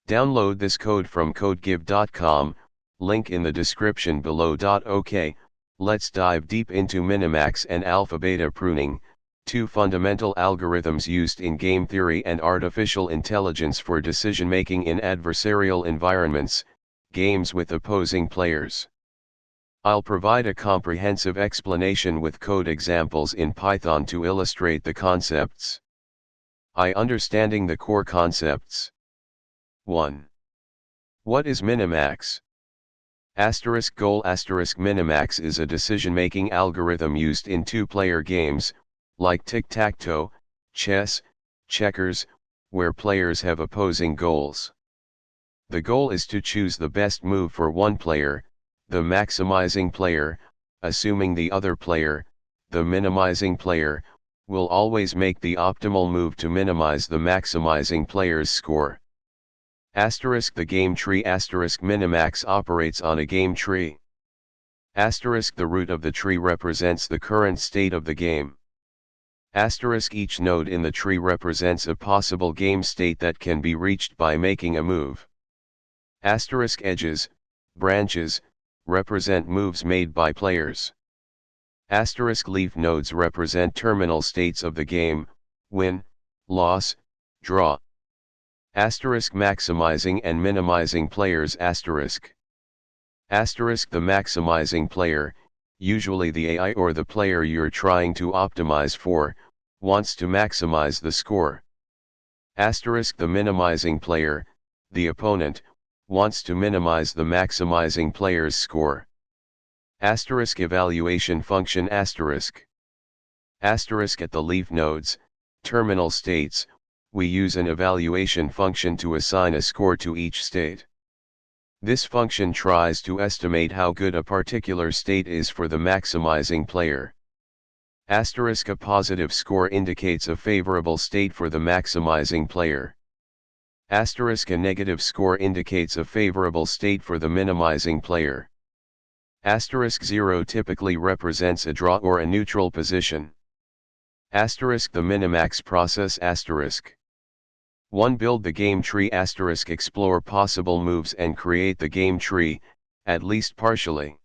Download this code from codegive.com, link in the description below. OK, let's dive deep into Minimax and alpha-beta pruning, two fundamental algorithms used in game theory and artificial intelligence for decision-making in adversarial environments, games with opposing players. I'll provide a comprehensive explanation with code examples in Python to illustrate the concepts. Understanding the core concepts. 1. What is Minimax? Goal Minimax is a decision-making algorithm used in two-player games, like tic-tac-toe, chess, checkers, where players have opposing goals. The goal is to choose the best move for one player, the maximizing player, assuming the other player, the minimizing player, will always make the optimal move to minimize the maximizing player's score. The game tree Minimax operates on a game tree. The root of the tree represents the current state of the game. Each node in the tree represents a possible game state that can be reached by making a move. Edges, branches, represent moves made by players. Leaf nodes represent terminal states of the game, win, loss, draw. Maximizing and minimizing players The maximizing player, usually the AI or the player you're trying to optimize for, wants to maximize the score. The minimizing player, the opponent, wants to minimize the maximizing player's score. Evaluation function At the leaf nodes, terminal states, we use an evaluation function to assign a score to each state. This function tries to estimate how good a particular state is for the maximizing player. A positive score indicates a favorable state for the maximizing player. A negative score indicates a favorable state for the minimizing player. 0 typically represents a draw or a neutral position. The Minimax process 1. Build the game tree explore possible moves and create the game tree, at least partially.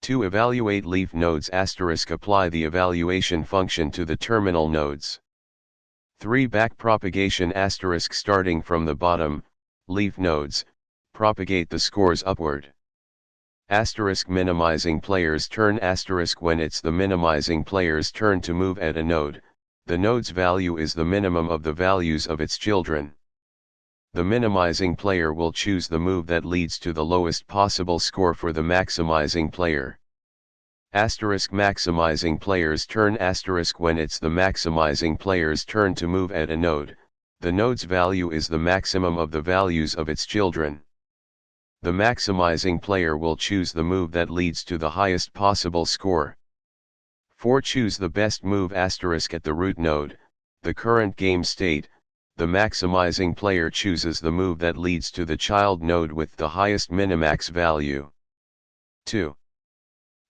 2. Evaluate leaf nodes apply the evaluation function to the terminal nodes. 3. Backpropagation starting from the bottom, leaf nodes, propagate the scores upward. Minimizing player's turn when it's the minimizing player's turn to move at a node, the node's value is the minimum of the values of its children. The minimizing player will choose the move that leads to the lowest possible score for the maximizing player. Maximizing player's turn when it's the maximizing player's turn to move at a node, the node's value is the maximum of the values of its children. The maximizing player will choose the move that leads to the highest possible score. 4. Choose the best move at the root node, the current game state, the maximizing player chooses the move that leads to the child node with the highest minimax value. 2.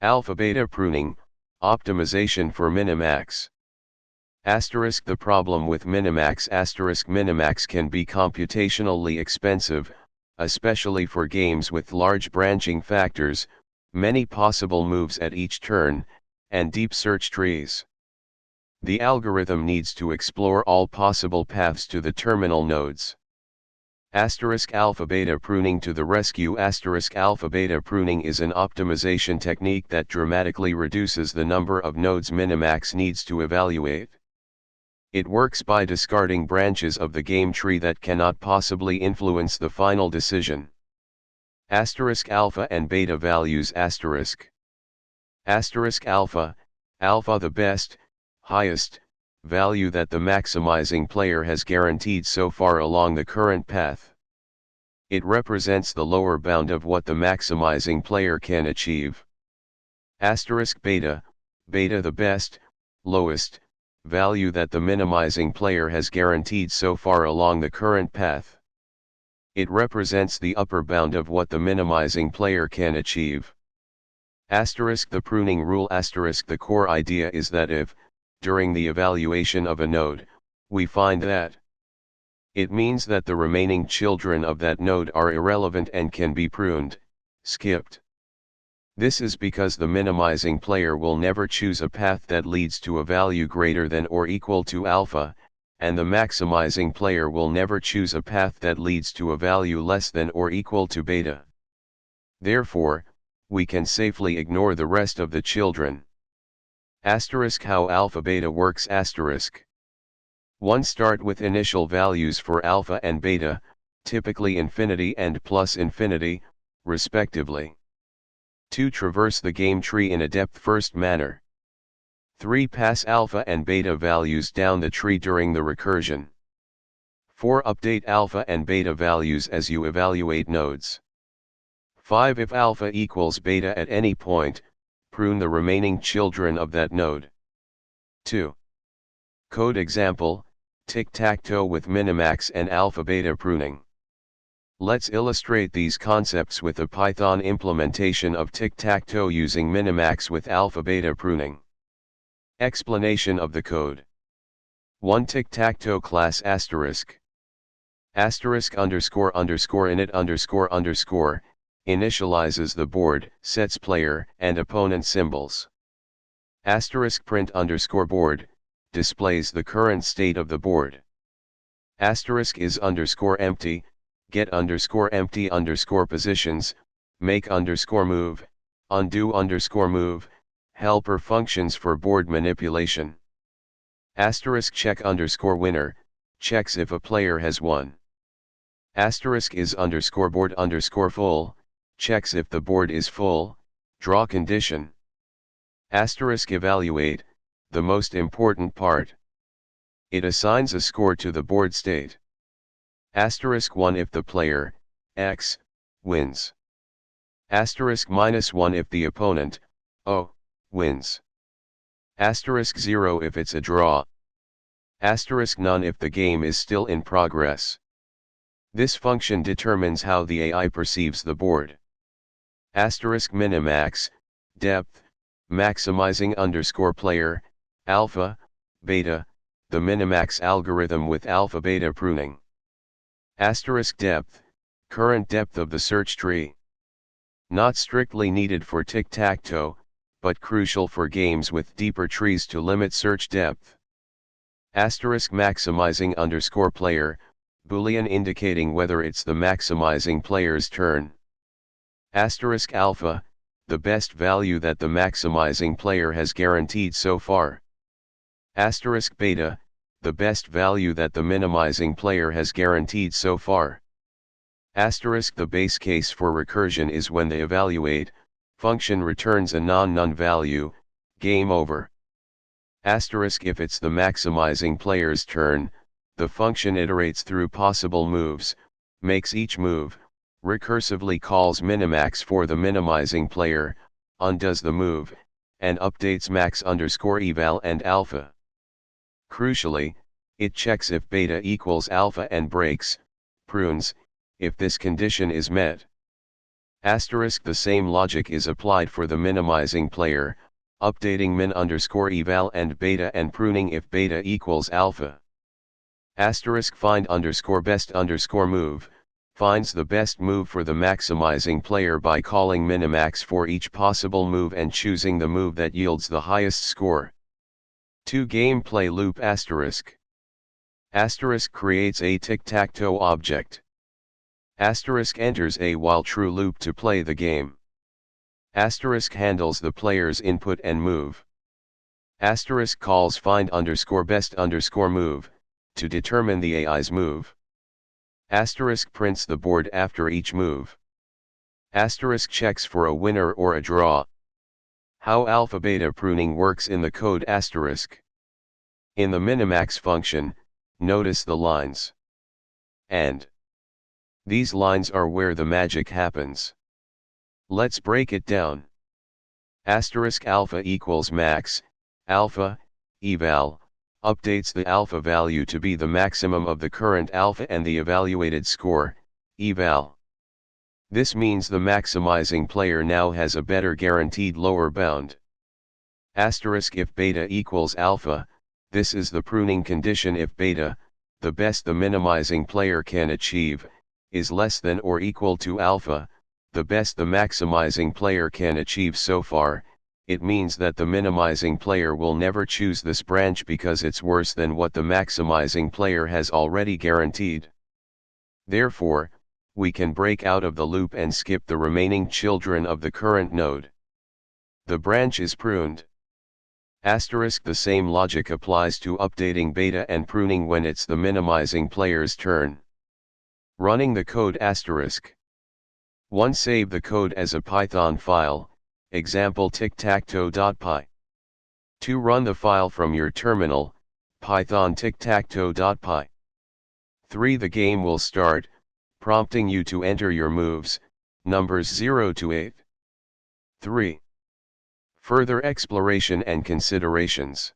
Alpha-beta pruning, optimization for Minimax. The problem with Minimax Minimax can be computationally expensive, especially for games with large branching factors, many possible moves at each turn, and deep search trees. The algorithm needs to explore all possible paths to the terminal nodes. Alpha-beta pruning to the rescue. Alpha-beta pruning is an optimization technique that dramatically reduces the number of nodes Minimax needs to evaluate. It works by discarding branches of the game tree that cannot possibly influence the final decision. Alpha and beta values Alpha, alpha the best, highest, value that the maximizing player has guaranteed so far along the current path. It represents the lower bound of what the maximizing player can achieve. Beta, beta the best, lowest, value that the minimizing player has guaranteed so far along the current path. It represents the upper bound of what the minimizing player can achieve. The pruning rule The core idea is that if, during the evaluation of a node, we find that It means that the remaining children of that node are irrelevant and can be pruned, skipped. This is because the minimizing player will never choose a path that leads to a value greater than or equal to alpha, and the maximizing player will never choose a path that leads to a value less than or equal to beta. Therefore, we can safely ignore the rest of the children. Asterisk how alpha beta works asterisk. 1. Start with initial values for alpha and beta, typically infinity and plus infinity, respectively. 2. Traverse the game tree in a depth-first manner. 3. Pass alpha and beta values down the tree during the recursion. 4. Update alpha and beta values as you evaluate nodes. 5. If alpha equals beta at any point, prune the remaining children of that node. 2. Code example, tic-tac-toe with Minimax and alpha-beta pruning. Let's illustrate these concepts with a Python implementation of tic-tac-toe using Minimax with alpha-beta pruning. Explanation of the code. 1. Tic-tac-toe class asterisk. Asterisk underscore underscore init underscore underscore, initializes the board, sets player and opponent symbols. Asterisk print underscore board, displays the current state of the board. Asterisk is underscore empty, get underscore empty underscore positions, make underscore move, undo underscore move, helper functions for board manipulation. Asterisk check underscore winner, checks if a player has won. Asterisk is underscore board underscore full, checks if the board is full, draw condition. Asterisk evaluate, the most important part. It assigns a score to the board state. Asterisk 1 if the player, X, wins. Asterisk -1 if the opponent, O, wins. Asterisk 0 if it's a draw. Asterisk none if the game is still in progress. This function determines how the AI perceives the board. Asterisk minimax, depth, maximizing underscore player, alpha, beta, the minimax algorithm with alpha-beta pruning. Asterisk depth, current depth of the search tree. Not strictly needed for tic-tac-toe, but crucial for games with deeper trees to limit search depth. Asterisk maximizing underscore player, boolean indicating whether it's the maximizing player's turn. Asterisk alpha, the best value that the maximizing player has guaranteed so far. Asterisk beta, the best value that the minimizing player has guaranteed so far. Asterisk the base case for recursion is when the evaluate function returns a non-none value, game over. Asterisk if it's the maximizing player's turn, the function iterates through possible moves, makes each move, recursively calls minimax for the minimizing player, undoes the move, and updates max underscore eval and alpha. Crucially, it checks if beta equals alpha and breaks, prunes, if this condition is met. Asterisk the same logic is applied for the minimizing player, updating min underscore eval and beta and pruning if beta equals alpha. Asterisk find underscore best underscore move, finds the best move for the maximizing player by calling minimax for each possible move and choosing the move that yields the highest score. 2. Gameplay loop asterisk. Asterisk creates a tic-tac-toe object. Asterisk enters a while true loop to play the game. Asterisk handles the player's input and move. Asterisk calls find underscore best underscore move, to determine the AI's move. Asterisk prints the board after each move. Asterisk checks for a winner or a draw. How alpha-beta pruning works in the code asterisk. In the minimax function, notice the lines. And these lines are where the magic happens. Let's break it down. Asterisk alpha equals max, alpha, eval, updates the alpha value to be the maximum of the current alpha and the evaluated score, eval. This means the maximizing player now has a better guaranteed lower bound. Asterisk if beta equals alpha, this is the pruning condition if beta, the best the minimizing player can achieve, is less than or equal to alpha, the best the maximizing player can achieve so far, it means that the minimizing player will never choose this branch because it's worse than what the maximizing player has already guaranteed. Therefore, we can break out of the loop and skip the remaining children of the current node. The branch is pruned. Asterisk. The same logic applies to updating beta and pruning when it's the minimizing player's turn. Running the code asterisk. 1. Save the code as a Python file, example tic-tac-toe.py. 2. Run the file from your terminal, python tic-tac-toe.py. 3. The game will start, prompting you to enter your moves, numbers 0 to 8. 3. Further exploration and considerations.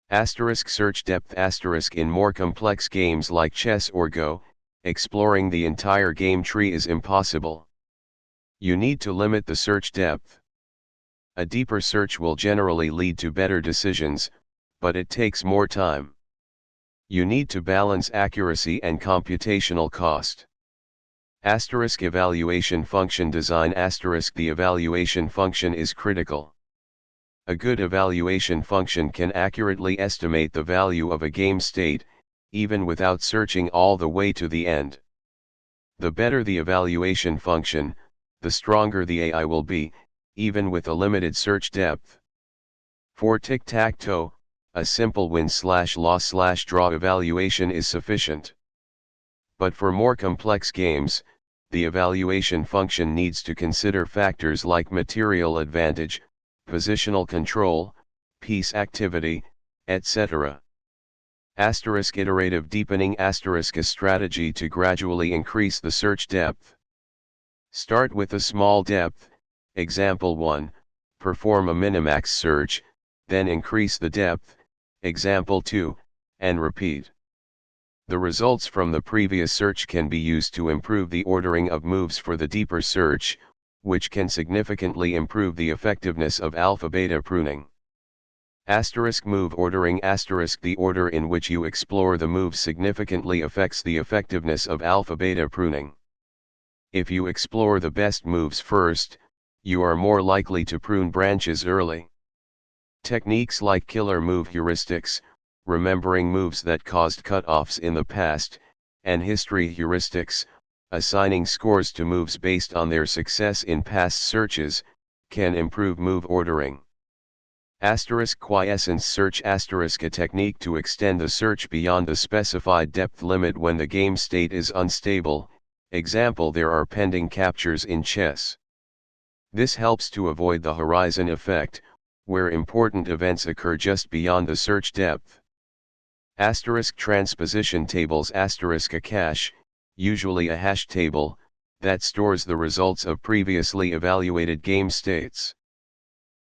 Asterisk. Search depth asterisk. In more complex games like chess or Go, exploring the entire game tree is impossible. You need to limit the search depth. A deeper search will generally lead to better decisions, but it takes more time. You need to balance accuracy and computational cost. Asterisk. Evaluation function design asterisk. The evaluation function is critical. A good evaluation function can accurately estimate the value of a game state, even without searching all the way to the end. The better the evaluation function, the stronger the AI will be, even with a limited search depth. For tic-tac-toe, a simple win/loss/draw evaluation is sufficient. But for more complex games, the evaluation function needs to consider factors like material advantage, positional control, piece activity, etc. Asterisk. Iterative deepening asterisk. A strategy to gradually increase the search depth. Start with a small depth, example 1, perform a minimax search, then increase the depth, example 2, and repeat. The results from the previous search can be used to improve the ordering of moves for the deeper search, which can significantly improve the effectiveness of alpha-beta pruning. Asterisk. Move ordering asterisk. The order in which you explore the moves significantly affects the effectiveness of alpha-beta pruning. If you explore the best moves first, you are more likely to prune branches early. Techniques like killer move heuristics, remembering moves that caused cutoffs in the past, and history heuristics, assigning scores to moves based on their success in past searches, can improve move ordering. Asterisk. Quiescence search asterisk. A technique to extend the search beyond the specified depth limit when the game state is unstable, example there are pending captures in chess. This helps to avoid the horizon effect, where important events occur just beyond the search depth. Asterisk. Transposition tables asterisk. A cache, usually a hash table, that stores the results of previously evaluated game states.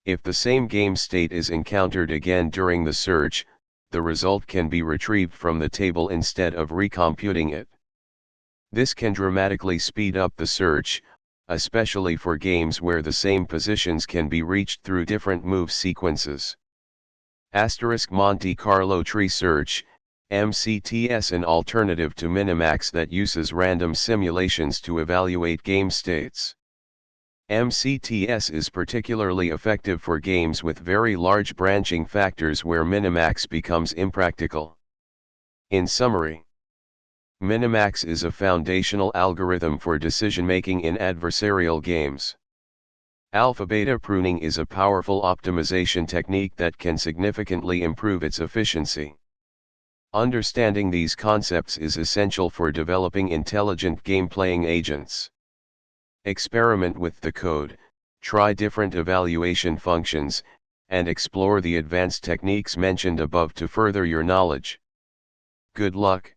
If the same game state is encountered again during the search, the result can be retrieved from the table instead of recomputing it. This can dramatically speed up the search, especially for games where the same positions can be reached through different move sequences. Asterisk. Monte Carlo tree search, MCTS. An alternative to Minimax that uses random simulations to evaluate game states. MCTS is particularly effective for games with very large branching factors where Minimax becomes impractical. In summary, Minimax is a foundational algorithm for decision-making in adversarial games. Alpha-beta pruning is a powerful optimization technique that can significantly improve its efficiency. Understanding these concepts is essential for developing intelligent game-playing agents. Experiment with the code, try different evaluation functions, and explore the advanced techniques mentioned above to further your knowledge. Good luck.